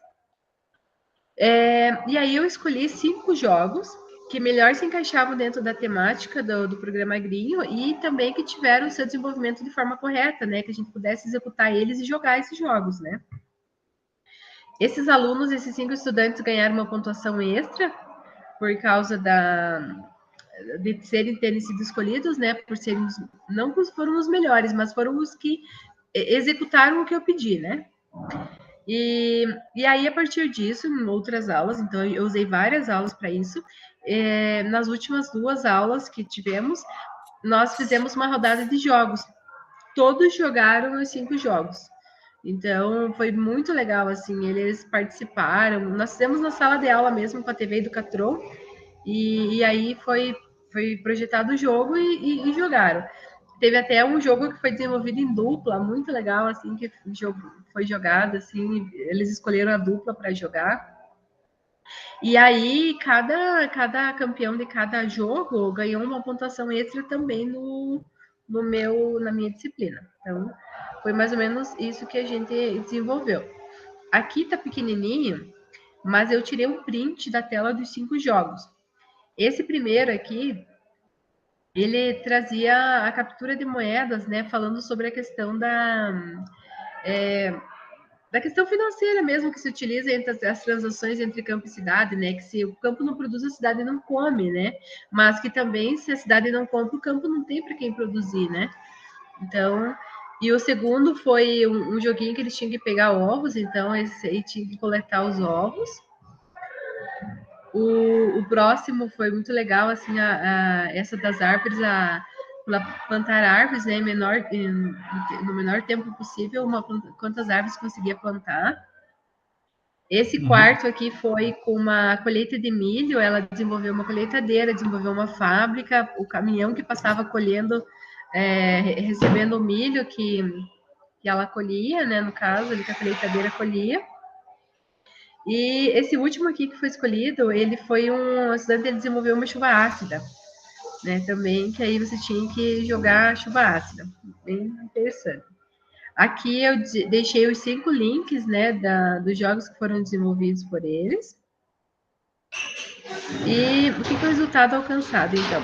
E aí eu escolhi 5 jogos que melhor se encaixavam dentro da temática do programa Grinho e também que tiveram o seu desenvolvimento de forma correta, né, que a gente pudesse executar eles e jogar esses jogos, né. Esses alunos, esses 5 estudantes ganharam uma pontuação extra por causa de terem sido escolhidos, né, por serem, não foram os melhores, mas foram os que executaram o que eu pedi, né. E aí, a partir disso, em outras aulas, então eu usei várias aulas para isso. Nas últimas 2 aulas que tivemos, nós fizemos uma rodada de jogos. Todos jogaram os 5 jogos. Então, foi muito legal, assim, eles participaram. Nós fizemos na sala de aula mesmo, com a TV Educatron, e aí foi projetado o jogo e jogaram. Teve até um jogo que foi desenvolvido em dupla, muito legal, assim, que foi jogado, assim, eles escolheram a dupla para jogar. E aí, cada campeão de cada jogo ganhou uma pontuação extra também na minha disciplina. Então, foi mais ou menos isso que a gente desenvolveu. Aqui tá pequenininho, mas eu tirei um print da tela dos 5 jogos. Esse primeiro aqui, ele trazia a captura de moedas, né, falando sobre a questão da questão financeira mesmo que se utiliza entre as transações entre campo e cidade, né, que se o campo não produz, a cidade não come, né, mas que também se a cidade não compra, o campo não tem para quem produzir, né. Então, e o segundo foi um joguinho que eles tinham que pegar ovos, então eles tinham que coletar os ovos. O próximo foi muito legal, assim, essa das árvores, plantar árvores, né, no menor tempo possível, quantas árvores conseguia plantar. Esse quarto aqui foi com uma colheita de milho, ela desenvolveu uma colheitadeira, desenvolveu uma fábrica, o caminhão que passava colhendo, recebendo o milho que ela colhia, né, no caso, ali que a colheitadeira colhia. E esse último aqui que foi escolhido, ele foi um estudante, ele desenvolveu uma chuva ácida, né, também, que aí você tinha que jogar chuva ácida, bem interessante. Aqui eu deixei os 5 links, né, dos jogos que foram desenvolvidos por eles. E o que é o resultado alcançado, então?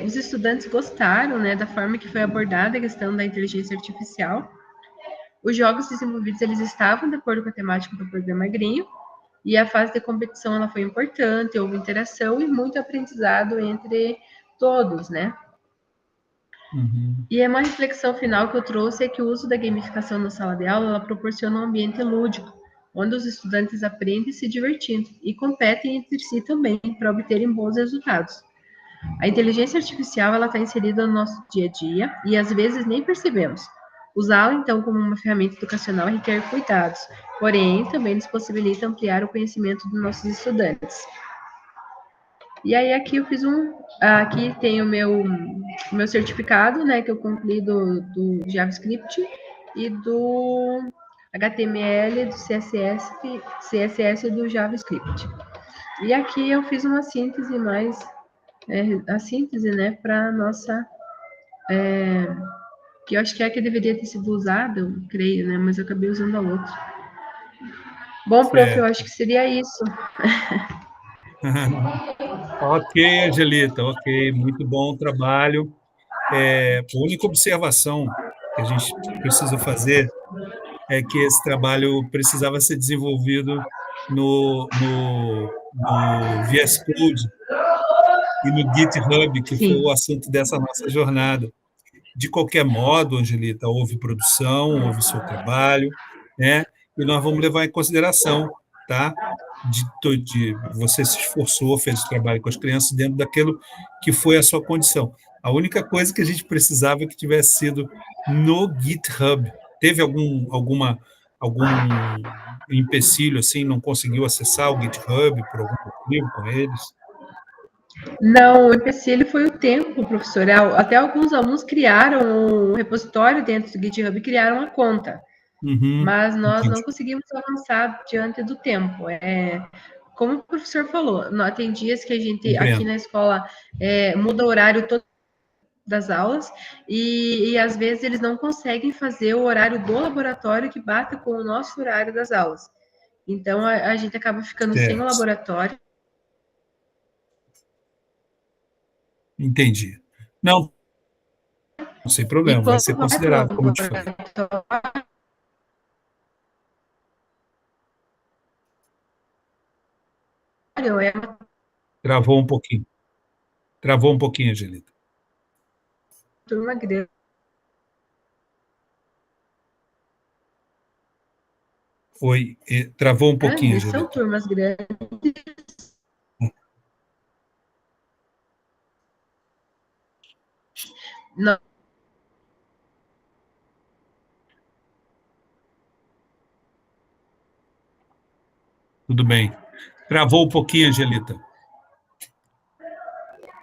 Os estudantes gostaram, né, da forma que foi abordada a questão da inteligência artificial. Os jogos desenvolvidos, eles estavam de acordo com a temática do programa Green, e a fase de competição ela foi importante, houve interação e muito aprendizado entre todos, né? E uma reflexão final que eu trouxe é que o uso da gamificação na sala de aula, ela proporciona um ambiente lúdico, onde os estudantes aprendem se divertindo e competem entre si também para obterem bons resultados. A inteligência artificial ela está inserida no nosso dia a dia e às vezes nem percebemos. Usá-la, então, como uma ferramenta educacional requer cuidados, porém, também nos possibilita ampliar o conhecimento dos nossos estudantes. E aí, aqui eu fiz aqui tem o meu certificado, né, que eu concluí do JavaScript e do HTML, do CSS e do JavaScript. E aqui eu fiz uma síntese a síntese, né, para nossa, que eu acho que é a que deveria ter sido usada, eu creio, né, mas eu acabei usando a outra. Bom, prof, eu acho que seria isso. Ok, Angelita, ok, muito bom o trabalho. A única observação que a gente precisa fazer é que esse trabalho precisava ser desenvolvido no VS Code e no GitHub, que foi o assunto dessa nossa jornada. De qualquer modo, Angelita, houve produção, houve seu trabalho, né? E nós vamos levar em consideração, tá? Você se esforçou, fez o trabalho com as crianças dentro daquilo que foi a sua condição. A única coisa que a gente precisava é que tivesse sido no GitHub. Teve algum empecilho assim, não conseguiu acessar o GitHub por algum motivo com eles? Não, o empecilho foi o tempo, professor. Até alguns alunos criaram um repositório dentro do GitHub e criaram uma conta. Mas nós não conseguimos avançar diante do tempo. Como o professor falou, tem dias que a gente, aqui na escola, muda o horário todo das aulas e às vezes eles não conseguem fazer o horário do laboratório que bata com o nosso horário das aulas. Então, a gente acaba ficando sem o laboratório. Entendi. Não, sem problema, vai ser considerado, como eu te falei. Travou um pouquinho. Travou um pouquinho, Angelita. Turma grande. Foi, travou um pouquinho, Angelita. São turmas grandes. Não. Tudo bem. Travou um pouquinho, Angelita.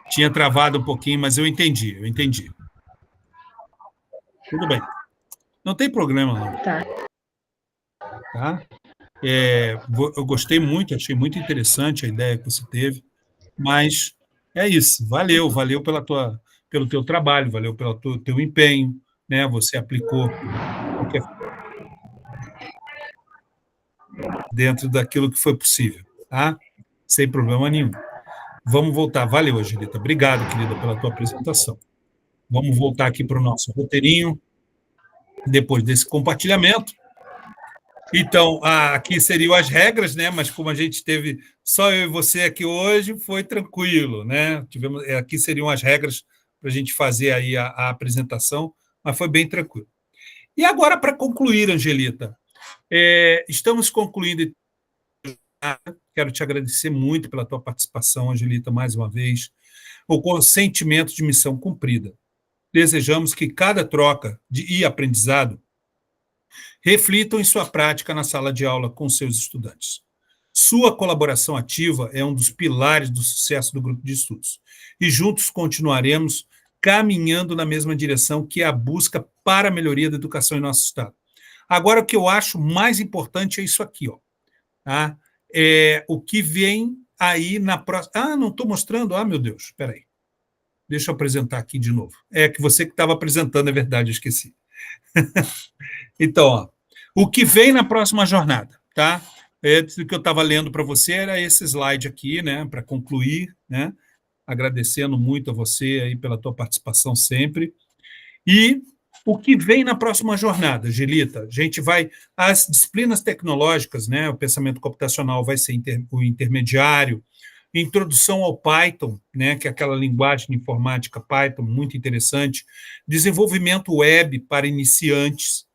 Tinha travado um pouquinho, mas eu entendi. Tudo bem. Não tem problema, não. Tá? Eu gostei muito, achei muito interessante a ideia que você teve, mas é isso. Valeu pelo teu trabalho, valeu pelo teu empenho, né? Você aplicou dentro daquilo que foi possível, tá? Sem problema nenhum. Vamos voltar. Valeu, Angelita. Obrigado, querida, pela tua apresentação. Vamos voltar aqui para o nosso roteirinho, depois desse compartilhamento. Então, aqui seriam as regras, né? Mas como a gente teve só eu e você aqui hoje, foi tranquilo, né? Aqui seriam as regras para a gente fazer aí a apresentação, mas foi bem tranquilo. E agora, para concluir, Angelita, estamos concluindo. Quero te agradecer muito pela tua participação, Angelita, mais uma vez. O sentimento de missão cumprida. Desejamos que cada troca e aprendizado Reflitam em sua prática na sala de aula com seus estudantes. Sua colaboração ativa é um dos pilares do sucesso do grupo de estudos. E juntos continuaremos caminhando na mesma direção, que é a busca para a melhoria da educação em nosso estado. Agora, o que eu acho mais importante é isso aqui, ó, tá? O que vem aí na próxima... Ah, não estou mostrando? Ah, meu Deus, espera aí. Deixa eu apresentar aqui de novo. É que você que estava apresentando, é verdade, eu esqueci. Então, ó, o que vem na próxima jornada, tá? O que eu estava lendo para você era esse slide aqui, né, para concluir, né? Agradecendo muito a você aí pela tua participação sempre. E o que vem na próxima jornada, Gelita? A gente vai... As disciplinas tecnológicas, né, o pensamento computacional vai ser o intermediário, introdução ao Python, né, que é aquela linguagem de informática Python, muito interessante, desenvolvimento web para iniciantes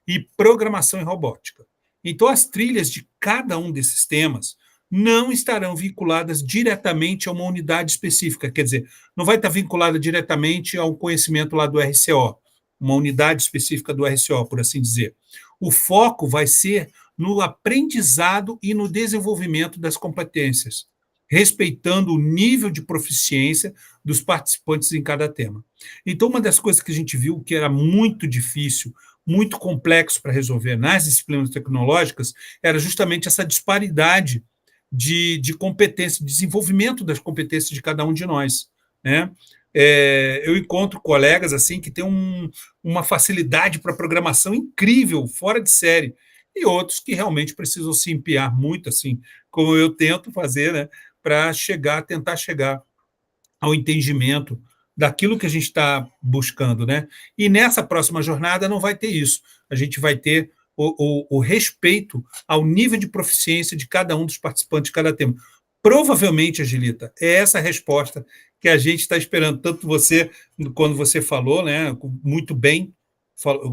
e programação em robótica. Então, as trilhas de cada um desses temas não estarão vinculadas diretamente a uma unidade específica, quer dizer, não vai estar vinculada diretamente ao conhecimento lá do RCO, uma unidade específica do RCO, por assim dizer. O foco vai ser no aprendizado e no desenvolvimento das competências, respeitando o nível de proficiência dos participantes em cada tema. Então, uma das coisas que a gente viu que era muito difícil, muito complexo para resolver nas disciplinas tecnológicas, era justamente essa disparidade de competência, de desenvolvimento das competências de cada um de nós, né? Eu encontro colegas assim que têm uma facilidade para programação incrível, fora de série, e outros que realmente precisam se empenhar muito, assim, como eu tento fazer, né, para tentar chegar ao entendimento daquilo que a gente está buscando, né? E nessa próxima jornada não vai ter isso. A gente vai ter o respeito ao nível de proficiência de cada um dos participantes de cada tema. Provavelmente, Angelita, é essa a resposta que a gente está esperando, tanto você, quando você falou, né, muito bem,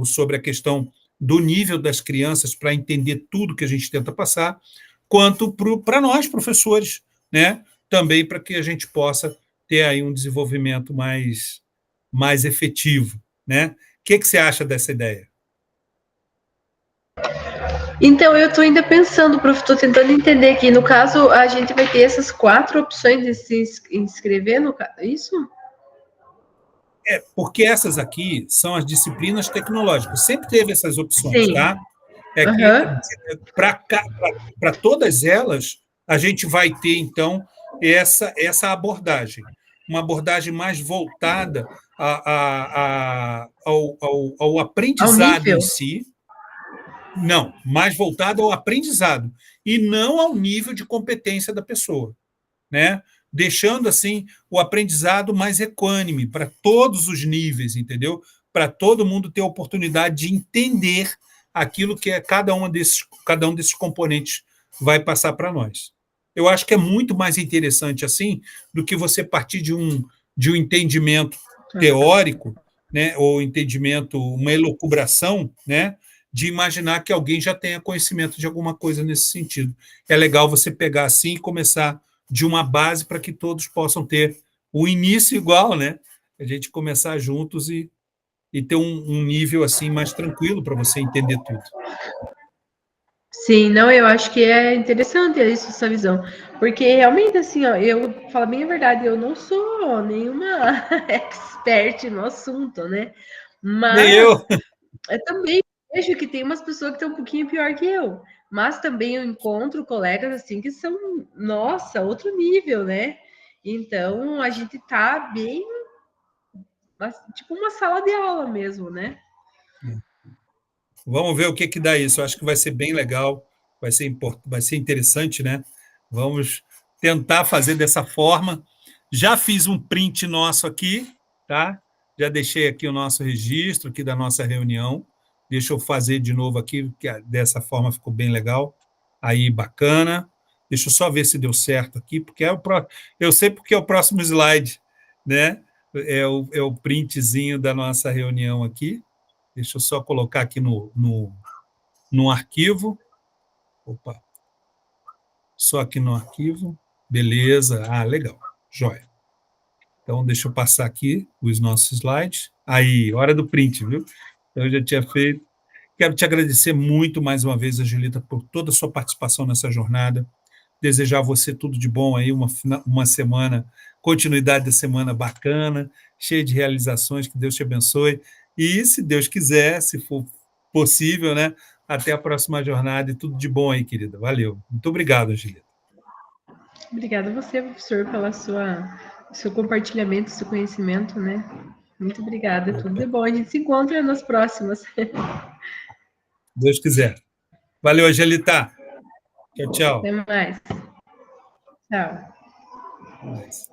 sobre a questão do nível das crianças para entender tudo que a gente tenta passar, quanto para nós, professores, né, também para que a gente possa ter aí um desenvolvimento mais efetivo, né? O que você acha dessa ideia? Então, eu estou ainda pensando, prof, estou tentando entender aqui. No caso, a gente vai ter essas 4 opções de se inscrever, isso? Porque essas aqui são as disciplinas tecnológicas. Sempre teve essas opções, Sim. tá? Que para todas elas, a gente vai ter, então, essa abordagem. Uma abordagem mais voltada ao aprendizado em si. Não, mais voltada ao aprendizado e não ao nível de competência da pessoa, né? Deixando, assim, o aprendizado mais equânime para todos os níveis, entendeu? Para todo mundo ter a oportunidade de entender aquilo que cada um desses componentes vai passar para nós. Eu acho que é muito mais interessante assim do que você partir de um entendimento teórico, né, ou entendimento, uma elucubração, né, de imaginar que alguém já tenha conhecimento de alguma coisa nesse sentido. É legal você pegar assim e começar de uma base para que todos possam ter o início igual, né? A gente começar juntos e ter um nível assim mais tranquilo para você entender tudo. Sim, não, eu acho que é interessante isso, essa visão, porque realmente, assim, ó, eu falo bem a verdade, eu não sou nenhuma expert no assunto, né? Mas eu também vejo que tem umas pessoas que estão um pouquinho pior que eu, mas também eu encontro colegas assim que são, nossa, outro nível, né? Então a gente tá bem, tipo uma sala de aula mesmo, né? Vamos ver o que dá isso. Eu acho que vai ser bem legal, vai ser interessante, né? Vamos tentar fazer dessa forma. Já fiz um print nosso aqui, tá? Já deixei aqui o nosso registro aqui da nossa reunião. Deixa eu fazer de novo aqui, que dessa forma ficou bem legal. Aí, bacana. Deixa eu só ver se deu certo aqui, porque eu sei porque é o próximo slide, né? É o printzinho da nossa reunião aqui. Deixa eu só colocar aqui no arquivo. Opa. Só aqui no arquivo. Beleza. Ah, legal. Joia. Então, deixa eu passar aqui os nossos slides. Aí, hora do print, viu? Eu já tinha feito. Quero te agradecer muito mais uma vez, Angelita, por toda a sua participação nessa jornada. Desejar a você tudo de bom aí, uma semana, continuidade da semana bacana, cheia de realizações, que Deus te abençoe. E, se Deus quiser, se for possível, né, até a próxima jornada e tudo de bom aí, querida. Valeu. Muito obrigado, Angelita. Obrigada a você, professor, pela seu compartilhamento, seu conhecimento, né? Muito obrigada. Tudo de bom. A gente se encontra nas próximas. Deus quiser. Valeu, Angelita. Tchau, tchau. Até mais. Tchau. Até mais.